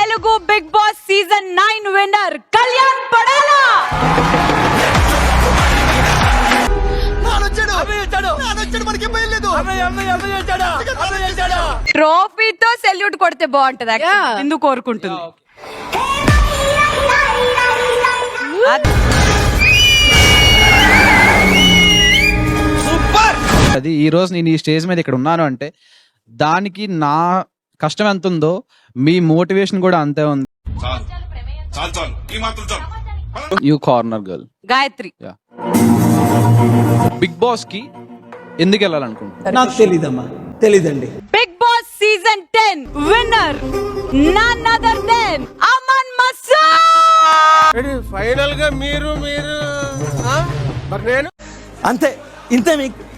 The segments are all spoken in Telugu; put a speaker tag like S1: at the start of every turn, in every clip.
S1: Telugu Bigg Boss season 9 winner Kalyan Padala. ట్రోఫీతో సెల్యూట్ కొడితే బాగుంటది ఎందుకు కోరుకుంటుంది.
S2: అది ఈ రోజు నేను ఈ స్టేజ్ మీద ఇక్కడ ఉన్నాను అంటే దానికి నా కష్టం ఎంత ఉందో మీ మోటివేషన్ కూడా అంతే ఉంది. You corner girl
S1: Gayatri
S2: Bigg Boss కి ఎందుకు వెళ్ళాలనుకుంటున్నా?
S3: నాకు తెలీదమ్మా, తెలీదండి.
S1: Bigg Boss season 10 winner none other than Aman Masood.
S4: Final గా మీరు నేను
S3: అంతే,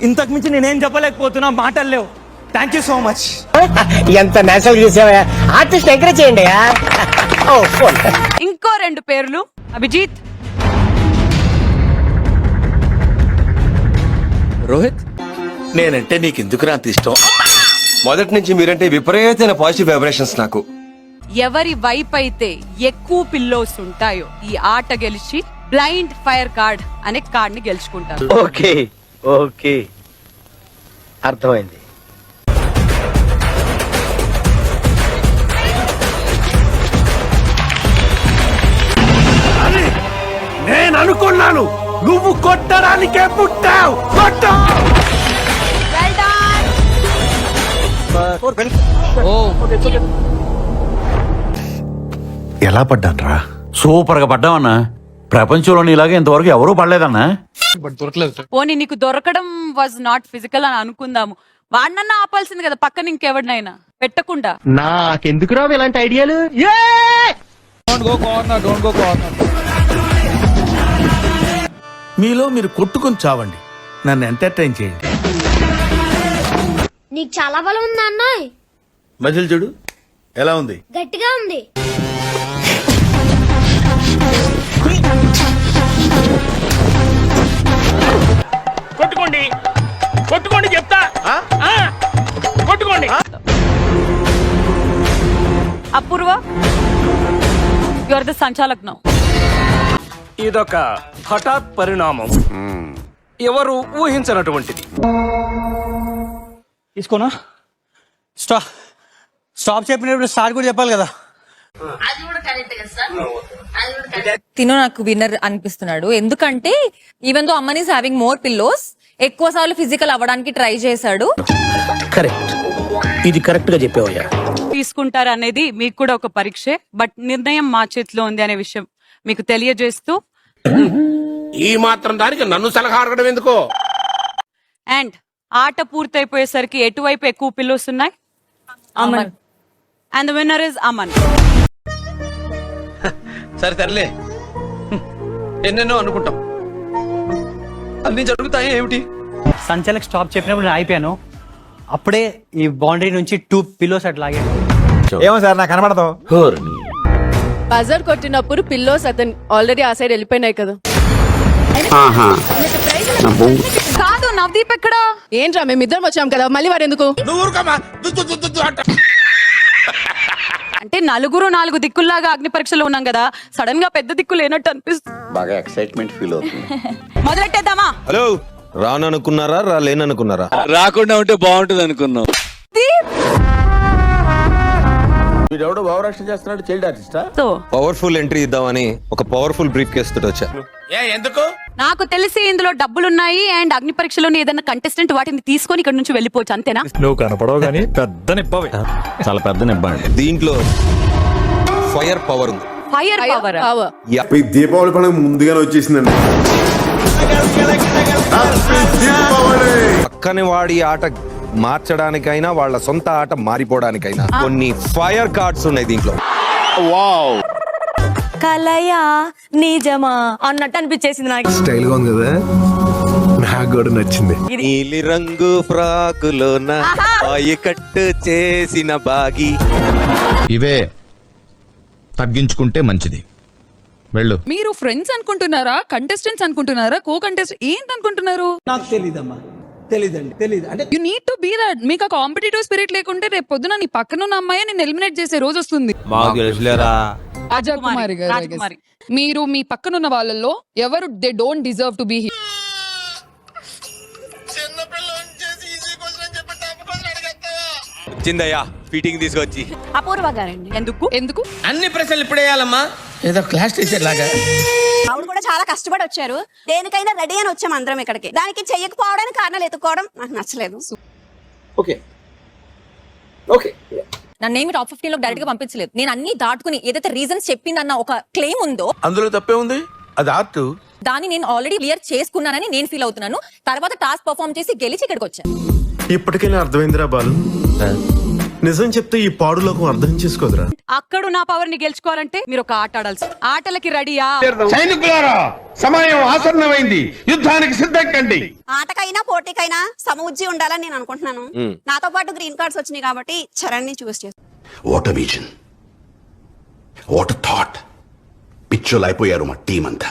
S3: ఇంతకు మించి నేనేం చెప్పలేకపోతున్నా, మాటలు లేవు. Thank you so much.
S5: ఎంత నేచురల్ చూసావా, ఆర్టిస్ట్ ఎంకరేజ్ చేయండి.
S1: ఇంకో 2 పేర్లు అభిజిత్,
S6: రోహిత్. నేనంటే నీకు ఎందుకు అంత ఇష్టం? మొదటి నుంచి మీరంటే విపరీతమైన పాజిటివ్ వైబ్రేషన్స్ నాకు.
S1: ఎవరి వైపు అయితే ఎక్కువ పిల్లోస్ ఉంటాయో ఈ ఆట గెలిచి బ్లైండ్ ఫైర్ కార్డ్ అనే కార్డ్ ని గెలుచుకుంటారు.
S5: ఓకే ఓకే, అర్థమైంది.
S4: నేను అనుకున్నాను నువ్వు కొట్టడానికే పుట్టావు.
S7: ఎలా పడ్డాను రా?
S8: సూపర్ గా పడ్డావన్నా. ప్రపంచంలో ఇలాగే ఇంతవరకు ఎవరూ పడలేదన్నా.
S1: పోనీ నీకు దొరకడం వాజ్ నాట్ ఫిజికల్ అని అనుకుందాము, వాడినన్నా ఆపాల్సింది కదా పక్కన ఇంకెవరినైనా పెట్టకుండా.
S5: నాకెందుకు రావు ఇలాంటి ఐడియాలు?
S2: Don't go corner, don't go corner.
S7: మీలో మీరు కొట్టుకొని చావండి, నన్ను ఎంటర్టైన్ చేయండి.
S9: నీకు చాలా బలం ఉందా అన్నాయ్?
S7: మజిల్ చూడు ఎలా ఉంది,
S9: గట్టిగా ఉంది.
S4: కొట్టుకోండి కొట్టుకోండి చెప్తా, కొట్టుకోండి.
S1: అపూర్వ, యు ఆర్ ద సంచాలక్ నౌ.
S4: ఇదొక హఠాత్ పరిణామం, ఎవరు ఊహించినటువంటిది.
S3: తీసుకోనా? స్టాప్ చెప్పినప్పుడు స్టార్ట్ కూడా చెప్పాలి కదా.
S10: తిను నాకు విన్నర్ అనిపిస్తున్నాడు. ఎందుకంటే even though Amman is having more pillows, ఎక్కువ సార్లు ఫిజికల్ అవ్వడానికి ట్రై చేశాడు.
S5: కరెక్ట్, ఇది కరెక్ట్ గా చెప్పావయ్యా.
S1: తీసుకుంటారు అనేది మీకు కూడా ఒక పరీక్షే, బట్ నిర్ణయం మా చేతిలో ఉంది అనే విషయం మీకు తెలియజేస్తూ
S4: ఈ మాత్రం దానికి నన్ను సలహా అడగడం ఎందుకో.
S1: అండ్ ఆట పూర్తయిపోయేసరికి ఎటువైపు ఎక్కువ పిల్లోస్ ఉన్నాయి?
S10: Aman.
S1: And the winner is Aman.
S6: సరే తరలే, ఎన్నెన్నో అనుకుంటాం, అన్ని జరుగుతాయి ఏమిటి?
S3: సంచలక్ స్టాప్ చెప్పినప్పుడు నేను అయిపోయాను. అప్పుడే ఈ బౌండరీ నుంచి 2 పిల్లోస్ అట్లాగే.
S7: ఏమో సార్ నాకు కనబడదు.
S11: బజర్ కొట్టినప్పుడు పిల్లోస్ అతను ఆల్రెడీ ఆ సైడ్ వెళ్ళిపోయినాయి కదా.
S1: కాదు, నవదీప్ ఎక్కడ?
S11: ఏంట్రా మేమిద్దరం వచ్చాం కదా, మళ్ళీ వాడు ఎందుకు?
S1: అంటే నలుగురు 4 దిక్కుల్లాగా అగ్ని పరీక్షలో ఉన్నాం కదా, సడన్ గా పెద్ద దిక్కు లేనట్టు అనిపిస్తుంది.
S6: బాగా ఎక్సైట్మెంట్ ఫీల్ అవుతుంది.
S1: మొదలెట్టేద్దామా?
S7: హలో, రాననుకున్నారా రాలేననుకున్నారా?
S8: రాకుండా ఉంటే బాగుంటుంది అనుకున్నాం.
S7: వీడెవడో భావరక్షణ చేస్తున్నాడు, చైల్డ్ ఆర్టిస్టా?
S6: పవర్ఫుల్ ఎంట్రీ ఇద్దామని ఒక పవర్ఫుల్ బ్రీఫ్ కేస్ తోటి వచ్చా.
S4: ఎందుకు?
S1: నాకు తెలిసి ఇందులో డబ్బులున్నాయి అండ్ అగ్ని పరీక్షలోని ఏదైనా కంటెస్టెంట్ వాటిని తీసుకొని ఇక్కడ నుంచి వెళ్ళిపోవచ్చు, అంతేనా?
S7: నువ్వు కనపడవు కానీ పెద్ద నిప్పవే.
S8: చాలా పెద్ద నిబ్బండి.
S6: దీంట్లో ఫైర్ పవర్ ఉంది.
S1: Fire power.
S7: దీపావళి పండుగ ముందుగానే వచ్చేసిందండి.
S6: పక్కని వాడి ఆట మార్చడానికైనా వాళ్ళ సొంత ఆట మారిపోవడానికైనా కొన్ని ఫైర్ కార్డ్స్ ఉన్నాయి దీంట్లో.
S10: కలయా నిజమా అన్నట్టు అనిపించేసింది నాకు.
S7: స్టైల్ గా ఉంది కదా, నాకు కూడా నచ్చింది.
S6: నీలి రంగు ఫ్రాకులోన కట్టు చేసిన బాగి.
S7: ఇవే తగ్గించుకుంటే మంచిది. వెళ్ళు.
S11: మీరు ఫ్రెండ్స్ అనుకుంటున్నారా, కంటెస్టెంట్స్ అనుకుంటున్నారా, కో కంటెస్ట్ ఏంటి అనుకుంటున్నారు?
S3: నాకు తెలీదమ్మా,
S7: తెలీదండి తెలీదు అంటే
S11: you need to be that. మీకు ఆ కాంపిటేటివ్ స్పిరిట్ లేకుంటే రేపు పొద్దున నీ పక్కన ఉన్న అమ్మాయి నేను ఎలిమినేట్ చేసే రోజు వస్తుంది.
S6: మాకు తెలుసులేరా.
S11: రాజకుమారి గారు I guess.
S1: రాజకుమారి.
S11: మీరు మీ పక్కన ఉన్న వాళ్ళల్లో ఎవరు they don't deserve to be
S6: వచ్చిందయ్యా ఫీటింగ్ తీసుకొచ్చి.
S1: అపూర్వ గారండి. ఎందుకు
S11: ఎందుకు?
S7: అన్ని ప్రశ్నలు ఇప్పుడేయాలమ్మా ఏదో క్లాస్ టీచర్ లాగా.
S9: ఆవిడ కూడా చాలా కష్టపడి వచ్చారు. దేనికైనా రెడీ అని వచ్చాం అందరం ఇక్కడికి. దానికి చెయ్యకపోవడానికి కారణాలు ఎత్తుకోవడం నాకు నచ్చలేదు.
S7: ఓకే ఓకే
S10: నన్నేమి టాప్ 15 లో డైరెక్ట్ గా పంపించలేదు. నేను అన్ని దాటుకుని ఏదైతే రీజన్స్ చెప్పిందన్న ఒక క్లెయిమ్ ఉందో
S7: అందులో తప్పే ఉంది, అది ఆర్ట్.
S10: దాన్ని నేను ఆల్రెడీ క్లియర్ చేసుకున్నానని నేను ఫీల్ అవుతున్నాను. తర్వాత టాస్క్ పర్ఫామ్ చేసి గెలిచి ఇక్కడికి వచ్చాను.
S12: ఇప్పటికైనా అర్థమైందిరా బాలు. నిజం చెప్తే ఈ పాడులోకం అర్థం చేసుకోదురా.
S1: అక్కడ నా పవర్ ని గెలుచుకోవాలంటే మీరు ఒక ఆట ఆడాల్సి. ఆటలకి రెడీయా?
S4: సైనికులారా సమయం ఆసన్నమైంది, యుద్ధానికి సిద్ధం కండి.
S9: ఆటకైనా పోటీకైనా సమవుజ్జి ఉండాలని నేను అనుకుంటున్నాను. నాతో పాటు గ్రీన్ కార్డ్స్ వచ్చినాయి కాబట్టి చరణ్ ని చూస్ చేస్తాను.
S12: What vision, what thought. పిచ్చోలు అయిపోయారు మా టీం అంతా.